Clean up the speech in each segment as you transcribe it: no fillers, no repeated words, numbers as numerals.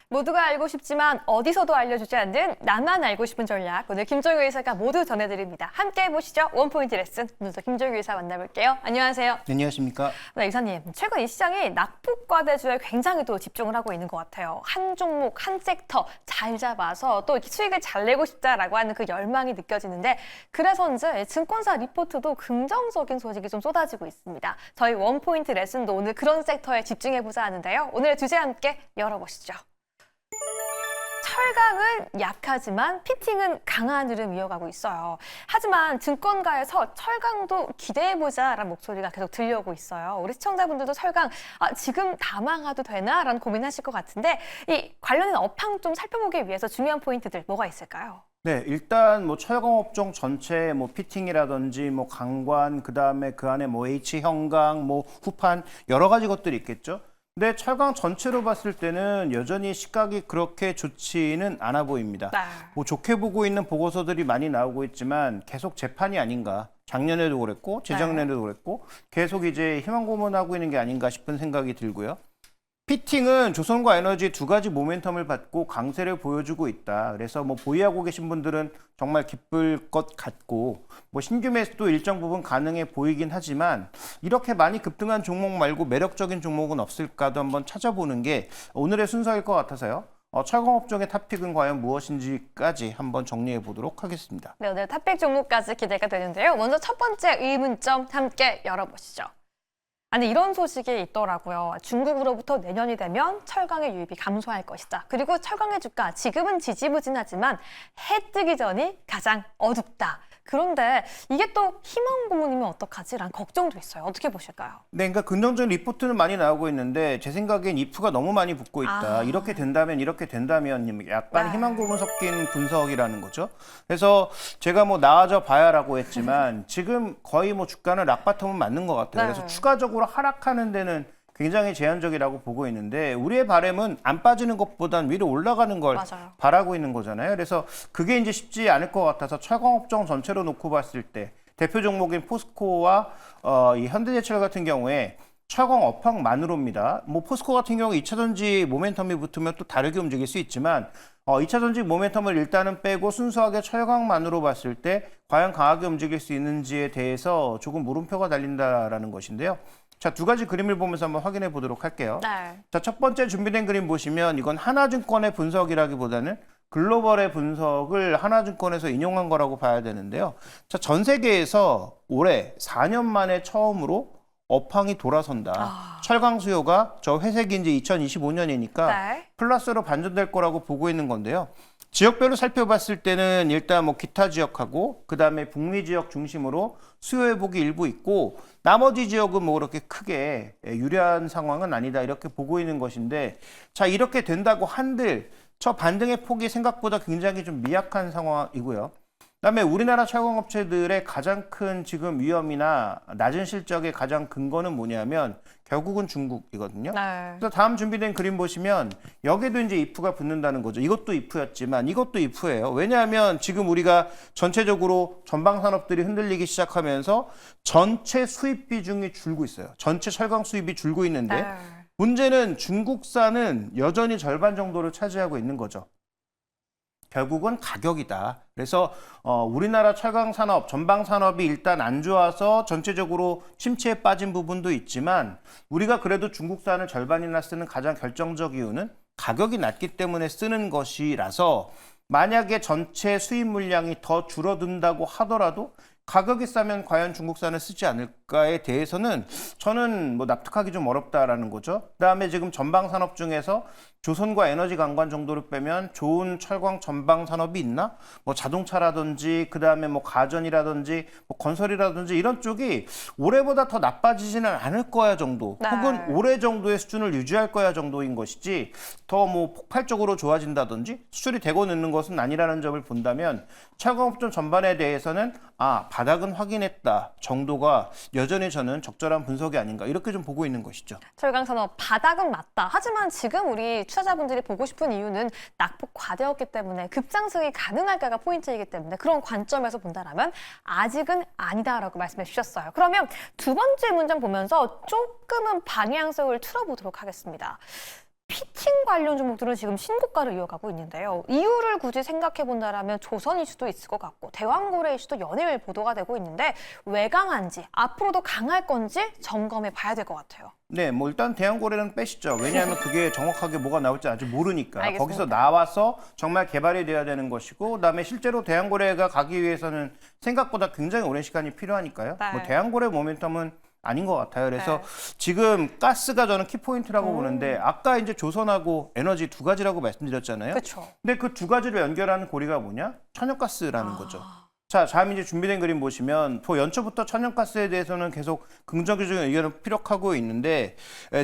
모두가 알고 싶지만 어디서도 알려주지 않는 나만 알고 싶은 전략. 오늘 김종규 의사가 모두 전해드립니다. 함께 해보시죠. 원포인트 레슨. 오늘도 김종규 의사 만나볼게요. 안녕하세요. 안녕하십니까. 네, 의사님. 최근 이 시장이 낙폭과대주에 굉장히 또 집중을 하고 있는 것 같아요. 한 종목, 한 섹터 잘 잡아서 또 수익을 잘 내고 싶다라고 하는 그 열망이 느껴지는데 그래서인지 증권사 리포트도 긍정적인 소식이 좀 쏟아지고 있습니다. 저희 원포인트 레슨도 오늘 그런 섹터에 집중해보자 하는데요. 오늘의 주제 함께 열어보시죠. 철강은 약하지만 피팅은 강한 흐름 이어가고 있어요. 하지만 증권가에서 철강도 기대해보자라는 목소리가 계속 들려오고 있어요. 우리 시청자분들도 철강 지금 다 망해도 되나? 라는 고민하실 것 같은데 이 관련된 업황 좀 살펴보기 위해서 중요한 포인트들 뭐가 있을까요? 네, 일단 뭐 철강업종 전체 뭐 피팅이라든지 뭐 강관, 그다음에 그 안에 뭐 H형강, 뭐 후판 여러 가지 것들이 있겠죠. 근데 철강 전체로 봤을 때는 여전히 시각이 그렇게 좋지는 않아 보입니다. 뭐 좋게 보고 있는 보고서들이 많이 나오고 있지만 계속 재판이 아닌가. 작년에도 그랬고 재작년에도 그랬고 계속 이제 희망 고문하고 있는 게 아닌가 싶은 생각이 들고요. 피팅은 조선과 에너지 두 가지 모멘텀을 받고 강세를 보여주고 있다. 그래서 뭐 보유하고 계신 분들은 정말 기쁠 것 같고 뭐 신규 매수도 일정 부분 가능해 보이긴 하지만 이렇게 많이 급등한 종목 말고 매력적인 종목은 없을까도 한번 찾아보는 게 오늘의 순서일 것 같아서요. 철강업종의 탑픽은 과연 무엇인지까지 한번 정리해 보도록 하겠습니다. 네, 오늘 탑픽 종목까지 기대가 되는데요. 먼저 첫 번째 의문점 함께 열어보시죠. 아니 이런 소식이 있더라고요. 중국으로부터 내년이 되면 철강의 유입이 감소할 것이다. 그리고 철강의 주가 지금은 지지부진하지만 해 뜨기 전이 가장 어둡다. 그런데 이게 또 희망 고문이면 어떡하지라는 걱정도 있어요. 어떻게 보실까요? 네, 그러니까 긍정적인 리포트는 많이 나오고 있는데 제 생각엔 이프가 너무 많이 붙고 있다. 이렇게 된다면 약간 희망 고문 섞인 분석이라는 거죠. 그래서 제가 뭐 나아져 봐야라고 했지만 지금 거의 뭐 주가는 락바텀은 맞는 것 같아요. 그래서 추가적으로 하락하는 데는 굉장히 제한적이라고 보고 있는데 우리의 바람은 안 빠지는 것보단 위로 올라가는 걸 바라고 있는 거잖아요. 그래서 그게 이제 쉽지 않을 것 같아서 철강업종 전체로 놓고 봤을 때 대표 종목인 포스코와 이 현대제철 같은 경우에 철강 업황만으로입니다. 뭐 포스코 같은 경우 2차전지 모멘텀이 붙으면 또 다르게 움직일 수 있지만 2차전지 모멘텀을 일단은 빼고 순수하게 철강만으로 봤을 때 과연 강하게 움직일 수 있는지에 대해서 조금 물음표가 달린다라는 것인데요. 자, 두 가지 그림을 보면서 한번 확인해 보도록 할게요. 네. 자, 첫 번째 준비된 그림 보시면 이건 하나증권의 분석이라기보다는 글로벌의 분석을 하나증권에서 인용한 거라고 봐야 되는데요. 자, 전 세계에서 올해 4년 만에 처음으로 업황이 돌아선다. 철강 수요가 저 회색인지 2025년이니까 플러스로 반전될 거라고 보고 있는 건데요. 지역별로 살펴봤을 때는 일단 뭐 기타 지역하고 그다음에 북미 지역 중심으로 수요 회복이 일부 있고 나머지 지역은 뭐 그렇게 크게 유리한 상황은 아니다 이렇게 보고 있는 것인데 자 이렇게 된다고 한들 저 반등의 폭이 생각보다 굉장히 좀 미약한 상황이고요. 그다음에 우리나라 철강업체들의 가장 큰 지금 위험이나 낮은 실적의 가장 근거는 뭐냐면 결국은 중국이거든요. 그래서 다음 준비된 그림 보시면 여기도 이제 이프가 붙는다는 거죠. 이것도 이프였지만 이것도 이프예요. 왜냐하면 지금 우리가 전체적으로 전방 산업들이 흔들리기 시작하면서 전체 수입 비중이 줄고 있어요. 전체 철강 수입이 줄고 있는데 문제는 중국산은 여전히 절반 정도를 차지하고 있는 거죠. 결국은 가격이다. 그래서 우리나라 철강 산업, 전방 산업이 일단 안 좋아서 전체적으로 침체에 빠진 부분도 있지만 우리가 그래도 중국산을 절반이나 쓰는 가장 결정적 이유는 가격이 낮기 때문에 쓰는 것이라서 만약에 전체 수입 물량이 더 줄어든다고 하더라도 가격이 싸면 과연 중국산을 쓰지 않을까에 대해서는 저는 뭐 납득하기 좀 어렵다라는 거죠. 그다음에 지금 전방 산업 중에서 조선과 에너지 관관 정도를 빼면 좋은 철강 전방 산업이 있나? 뭐 자동차라든지 그다음에 뭐 가전이라든지 뭐 건설이라든지 이런 쪽이 올해보다 더 나빠지지는 않을 거야 정도. 혹은 올해 정도의 수준을 유지할 거야 정도인 것이지 더 뭐 폭발적으로 좋아진다든지 수출이 되고 있는 것은 아니라는 점을 본다면 철강업종 전반에 대해서는 바닥은 확인했다 정도가 여전히 저는 적절한 분석이 아닌가 이렇게 좀 보고 있는 것이죠. 철강산업 바닥은 맞다. 하지만 지금 우리 투자자분들이 보고 싶은 이유는 낙폭 과대였기 때문에 급상승이 가능할까가 포인트이기 때문에 그런 관점에서 본다라면 아직은 아니다라고 말씀해 주셨어요. 그러면 두 번째 문장 보면서 조금은 방향성을 틀어보도록 하겠습니다. 피팅 관련 종목들은 지금 신고가를 이어가고 있는데요. 이유를 굳이 생각해 본다라면 조선 이슈도 있을 것 같고 대왕고래 이슈도 연일 보도가 되고 있는데 왜 강한지 앞으로도 강할 건지 점검해 봐야 될 것 같아요. 네, 뭐 일단 대왕고래는 빼시죠. 왜냐하면 그게 정확하게 뭐가 나올지 아직 모르니까. 알겠습니다. 거기서 나와서 정말 개발이 돼야 되는 것이고, 그다음에 실제로 대왕고래가 가기 위해서는 생각보다 굉장히 오랜 시간이 필요하니까요. 네. 뭐 대왕고래 모멘텀은 아닌 것 같아요. 그래서 네. 지금 가스가 저는 키포인트라고 보는데 아까 이제 조선하고 에너지 두 가지라고 말씀드렸잖아요. 그렇죠. 근데 그 두 가지를 연결하는 고리가 뭐냐? 천연가스라는 거죠. 아. 자, 다음 이제 준비된 그림 보시면 연초부터 천연가스에 대해서는 계속 긍정적인 의견을 피력하고 있는데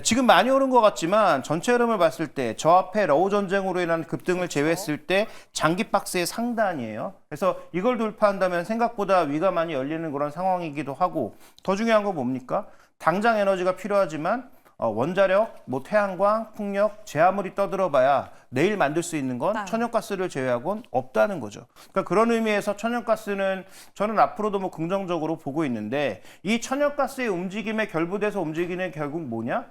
지금 많이 오른 것 같지만 전체 흐름을 봤을 때 저 앞에 러우 전쟁으로 인한 급등을 제외했을 때 장기 박스의 상단이에요. 그래서 이걸 돌파한다면 생각보다 위가 많이 열리는 그런 상황이기도 하고 더 중요한 거 뭡니까? 당장 에너지가 필요하지만 원자력, 뭐 태양광, 풍력, 제 아무리 떠들어봐야 내일 만들 수 있는 건 네. 천연가스를 제외하고는 없다는 거죠. 그러니까 그런 의미에서 천연가스는 저는 앞으로도 뭐 긍정적으로 보고 있는데 이 천연가스의 움직임에 결부돼서 움직이는 결국 뭐냐?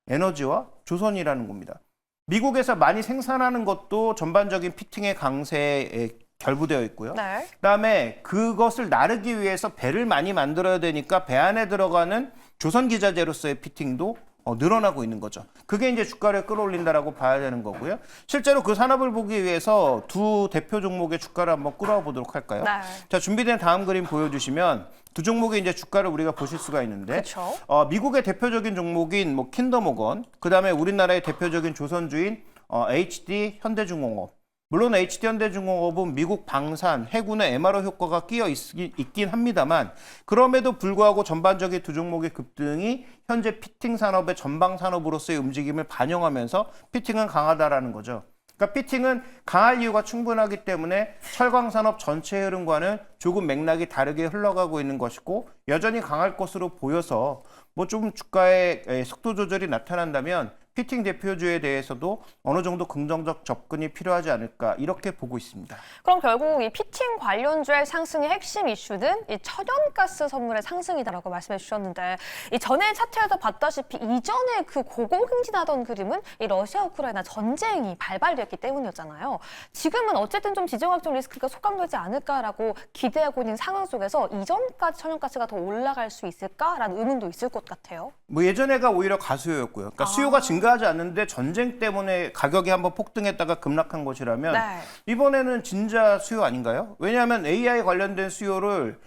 에너지와 조선이라는 겁니다. 미국에서 많이 생산하는 것도 전반적인 피팅의 강세에 결부되어 있고요. 네. 그다음에 그것을 나르기 위해서 배를 많이 만들어야 되니까 배 안에 들어가는 조선기자재로서의 피팅도 늘어나고 있는 거죠. 그게 이제 주가를 끌어올린다라고 봐야 되는 거고요. 실제로 그 산업을 보기 위해서 두 대표 종목의 주가를 한번 끌어와 보도록 할까요? 네. 자, 준비된 다음 그림 보여주시면 두 종목의 이제 주가를 우리가 보실 수가 있는데, 그렇죠. 미국의 대표적인 종목인 뭐 킨더모건, 그다음에 우리나라의 대표적인 조선주인 HD 현대중공업. 물론 HD 현대중공업은 미국 방산, 해군의 MRO 효과가 끼어 있긴 합니다만 그럼에도 불구하고 전반적인 두 종목의 급등이 현재 피팅 산업의 전방 산업으로서의 움직임을 반영하면서 피팅은 강하다라는 거죠. 그러니까 피팅은 강할 이유가 충분하기 때문에 철강 산업 전체 흐름과는 조금 맥락이 다르게 흘러가고 있는 것이고 여전히 강할 것으로 보여서 뭐 좀 주가의 속도 조절이 나타난다면 피팅 대표주에 대해서도 어느 정도 긍정적 접근이 필요하지 않을까 이렇게 보고 있습니다. 그럼 결국 이 피팅 관련주의 상승의 핵심 이슈는 이 천연가스 선물의 상승이다라고 말씀해 주셨는데 이 전에 차트에서 봤다시피 이전에 그 고공행진하던 그림은 이 러시아 우크라이나 전쟁이 발발됐기 때문이었잖아요. 지금은 어쨌든 좀 지정학적 리스크가 소감되지 않을까라고 기대하고 있는 상황 속에서 이전까지 천연가스가 더 올라갈 수 있을까라는 의문도 있을 것 같아요. 뭐 예전에가 오히려 가수요였고요. 그러니까 수요가 증가하지 않는데 전쟁 때문에 가격이 한번 폭등했다가 급락한 것이라면 네. 이번에는 진짜 수요 아닌가요? 왜냐하면 AI 관련된 수요를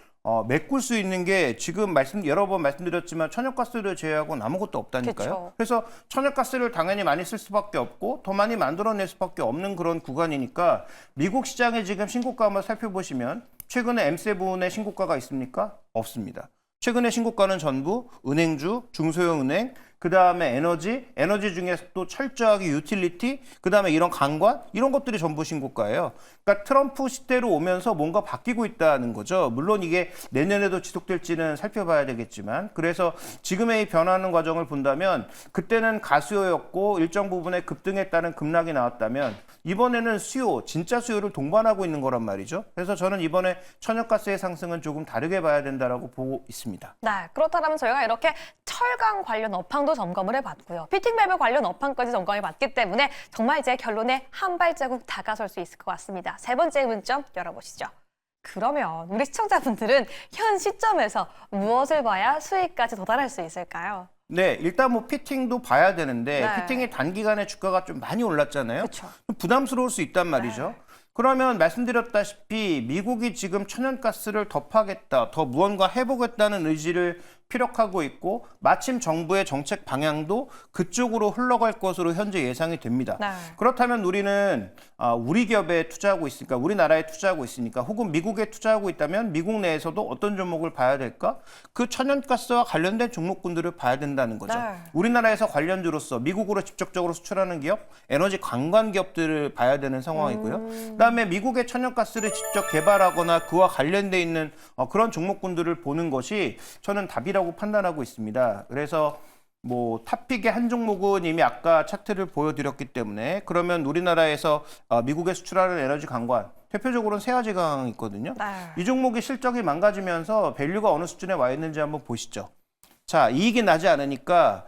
메꿀 수 있는 게 지금 여러 번 말씀드렸지만 천연가스를 제외하고는 아무것도 없다니까요. 그쵸. 그래서 천연가스를 당연히 많이 쓸 수밖에 없고 더 많이 만들어낼 수밖에 없는 그런 구간이니까 미국 시장의 지금 신고가 한번 살펴보시면 최근에 M7의 신고가가 있습니까? 없습니다. 최근의 신고가는 전부 은행주, 중소형은행, 그 다음에 에너지 중에서도 철저하게 유틸리티, 그 다음에 이런 강관, 이런 것들이 전부 신고가예요. 그러니까 트럼프 시대로 오면서 뭔가 바뀌고 있다는 거죠. 물론 이게 내년에도 지속될지는 살펴봐야 되겠지만, 그래서 지금의 이 변화하는 과정을 본다면, 그때는 가수요였고 일정 부분에 급등했다는 급락이 나왔다면, 이번에는 진짜 수요를 동반하고 있는 거란 말이죠. 그래서 저는 이번에 천연가스의 상승은 조금 다르게 봐야 된다라고 보고 있습니다. 네, 그렇다면 저희가 이렇게 철강 관련 업황도 점검을 해봤고요. 피팅밸브 관련 업황까지 점검해 봤기 때문에 정말 이제 결론에 한 발자국 다가설 수 있을 것 같습니다. 세 번째 문점 열어보시죠. 그러면 우리 시청자분들은 현 시점에서 무엇을 봐야 수익까지 도달할 수 있을까요? 네, 일단 뭐 피팅도 봐야 되는데 네. 피팅이 단기간에 주가가 좀 많이 올랐잖아요. 그렇죠. 좀 부담스러울 수 있단 말이죠. 네. 그러면 말씀드렸다시피 미국이 지금 천연가스를 더 파겠다, 더 무언가 해보겠다는 의지를 피력하고 있고 마침 정부의 정책 방향도 그쪽으로 흘러갈 것으로 현재 예상이 됩니다. 네. 그렇다면 우리는 우리 기업에 투자하고 있으니까 우리나라에 투자하고 있으니까 혹은 미국에 투자하고 있다면 미국 내에서도 어떤 종목을 봐야 될까? 그 천연가스와 관련된 종목군들을 봐야 된다는 거죠. 네. 우리나라에서 관련주로서 미국으로 직접적으로 수출하는 기업, 에너지 관광 기업들을 봐야 되는 상황이고요. 그다음에 미국의 천연가스를 직접 개발하거나 그와 관련돼 있는 그런 종목군들을 보는 것이 저는 답이라고 판단하고 있습니다. 그래서 뭐 탑픽의 한 종목은 이미 아까 차트를 보여드렸기 때문에 그러면 우리나라에서 미국에 수출하는 에너지 관광 대표적으로는 세아제강 있거든요. 네. 이 종목이 실적이 망가지면서 밸류가 어느 수준에 와 있는지 한번 보시죠. 자, 이익이 나지 않으니까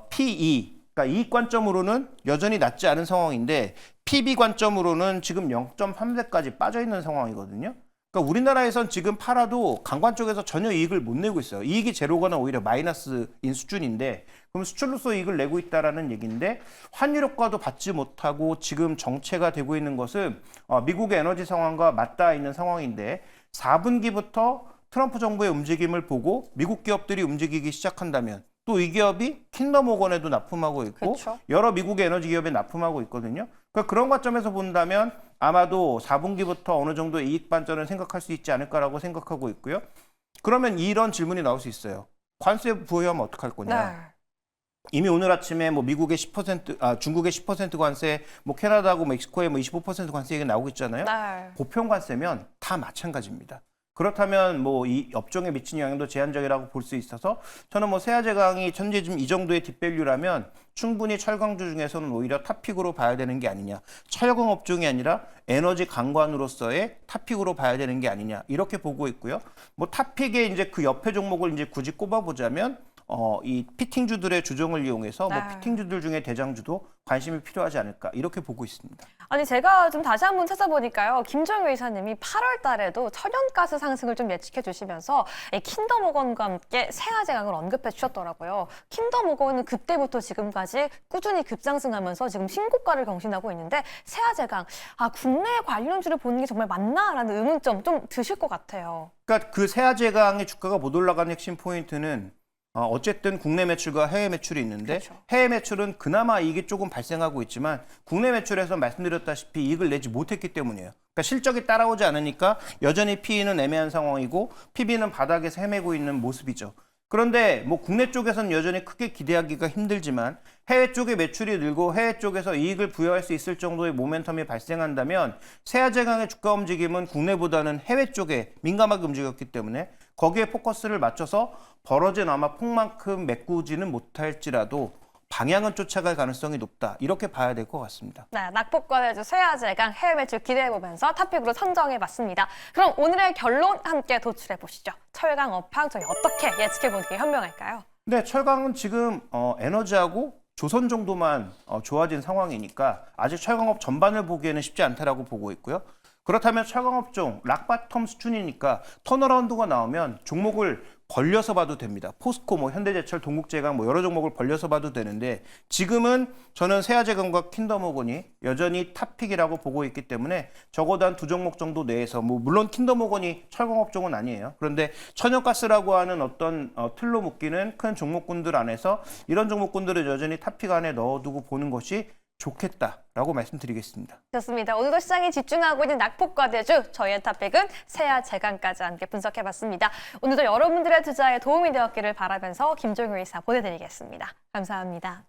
PE 그러니까 이익 관점으로는 여전히 낮지 않은 상황인데 PB 관점으로는 지금 0.3배까지 빠져 있는 상황이거든요. 그러니까 우리나라에선 지금 팔아도 관광 쪽에서 전혀 이익을 못 내고 있어요. 이익이 제로거나 오히려 마이너스인 수준인데 그럼 수출로서 이익을 내고 있다라는 얘기인데 환율 효과도 받지 못하고 지금 정체가 되고 있는 것은 미국의 에너지 상황과 맞닿아 있는 상황인데 4분기부터 트럼프 정부의 움직임을 보고 미국 기업들이 움직이기 시작한다면 또 이 기업이 킹덤 오건에도 납품하고 있고 그렇죠. 여러 미국의 에너지 기업에 납품하고 있거든요. 그러니까 그런 관점에서 본다면 아마도 4분기부터 어느 정도 이익 반전을 생각할 수 있지 않을까라고 생각하고 있고요. 그러면 이런 질문이 나올 수 있어요. 관세 부여하면 어떡할 거냐. 네. 이미 오늘 아침에 뭐 미국의 10%, 중국의 10% 관세, 뭐 캐나다하고 멕시코의 뭐 25% 관세 얘기 나오고 있잖아요. 네. 보편 관세면 다 마찬가지입니다. 그렇다면 뭐 이 업종에 미친 영향도 제한적이라고 볼 수 있어서 저는 뭐 세아제강이 현재 좀 이 정도의 딥밸류라면 충분히 철강주 중에서는 오히려 탑픽으로 봐야 되는 게 아니냐. 철강 업종이 아니라 에너지 강관으로서의 탑픽으로 봐야 되는 게 아니냐. 이렇게 보고 있고요. 뭐 탑픽의 이제 그 옆에 종목을 이제 굳이 꼽아보자면 이 피팅주들의 주종을 이용해서 뭐 네. 피팅주들 중에 대장주도 관심이 필요하지 않을까 이렇게 보고 있습니다. 아니 제가 좀 다시 한번 찾아보니까요. 김정일 이사님이 8월 달에도 천연가스 상승을 좀 예측해 주시면서 이 킹덤 오건과 함께 세아제강을 언급해 주셨더라고요. 킹덤 오건은 그때부터 지금까지 꾸준히 급상승하면서 지금 신고가를 경신하고 있는데 세아제강, 국내 관련주를 보는 게 정말 맞나라는 의문점 좀 드실 것 같아요. 그러니까 그 세아제강의 주가가 못 올라가는 핵심 포인트는 어쨌든 국내 매출과 해외 매출이 있는데 그렇죠. 해외 매출은 그나마 이익이 조금 발생하고 있지만 국내 매출에서 말씀드렸다시피 이익을 내지 못했기 때문이에요. 그러니까 실적이 따라오지 않으니까 여전히 PE는 애매한 상황이고 PB는 바닥에서 헤매고 있는 모습이죠. 그런데 뭐 국내 쪽에서는 여전히 크게 기대하기가 힘들지만 해외 쪽의 매출이 늘고 해외 쪽에서 이익을 부여할 수 있을 정도의 모멘텀이 발생한다면 세아제강의 주가 움직임은 국내보다는 해외 쪽에 민감하게 움직였기 때문에 거기에 포커스를 맞춰서 벌어진 아마 폭만큼 메꾸지는 못할지라도 방향은 쫓아갈 가능성이 높다. 이렇게 봐야 될 것 같습니다. 네, 낙폭과대주 세아제강 해외 매출 기대해보면서 탑픽으로 선정해봤습니다. 그럼 오늘의 결론 함께 도출해보시죠. 철강 업황 저희 어떻게 예측해보는 게 현명할까요? 네, 철강은 지금 에너지하고 조선 정도만 좋아진 상황이니까 아직 철강업 전반을 보기에는 쉽지 않다라고 보고 있고요. 그렇다면 철강업종 락바텀 수준이니까 턴어라운드가 나오면 종목을 벌려서 봐도 됩니다. 포스코, 뭐 현대제철, 동국제강 뭐 여러 종목을 벌려서 봐도 되는데 지금은 저는 세아제강과 킨덤오건이 여전히 탑픽이라고 보고 있기 때문에 적어도 한 두 종목 정도 내에서 뭐 물론 킨덤오건이 철강업종은 아니에요. 그런데 천연가스라고 하는 어떤 틀로 묶이는 큰 종목군들 안에서 이런 종목군들을 여전히 탑픽 안에 넣어두고 보는 것이 좋겠다라고 말씀드리겠습니다. 좋습니다. 오늘도 시장에 집중하고 있는 낙폭과대주 저희의 탑픽은 세아제강까지 함께 분석해봤습니다. 오늘도 여러분들의 투자에 도움이 되었기를 바라면서 김종효 이사 보내드리겠습니다. 감사합니다.